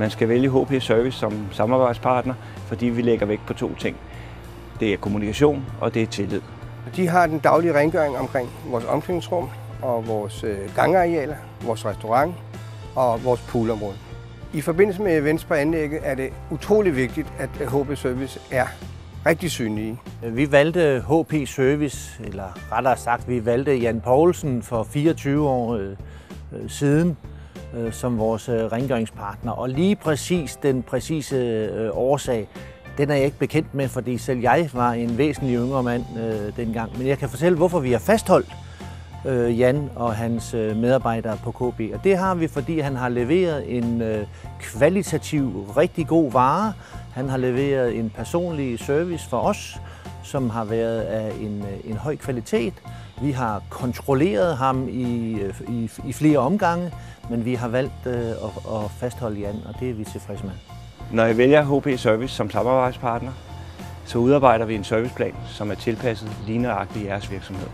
Man skal vælge HP Service som samarbejdspartner, fordi vi lægger vægt på 2 ting. Det er kommunikation, og det er tillid. De har den daglige rengøring omkring vores omklædningsrum og vores gangarealer, vores restaurant og vores poolområde. I forbindelse med events på anlægget er det utrolig vigtigt, at HP Service er rigtig synlige. Vi valgte HP Service, eller rettere sagt, vi valgte Jan Poulsen for 24 år siden som vores rengøringspartner. Og lige præcis den præcise årsag, den er jeg ikke bekendt med, fordi selv jeg var en væsentlig yngre mand dengang. Men jeg kan fortælle, hvorfor vi har fastholdt Jan og hans medarbejdere på KB. Og det har vi, fordi han har leveret en kvalitativ, rigtig god vare. Han har leveret en personlig service for os, som har været af en høj kvalitet. Vi har kontrolleret ham i flere omgange, men vi har valgt at fastholde Jan, og det er vi tilfredse med. Når jeg vælger HP Service som samarbejdspartner, så udarbejder vi en serviceplan, som er tilpasset lige nøjagtigt jeres virksomhed.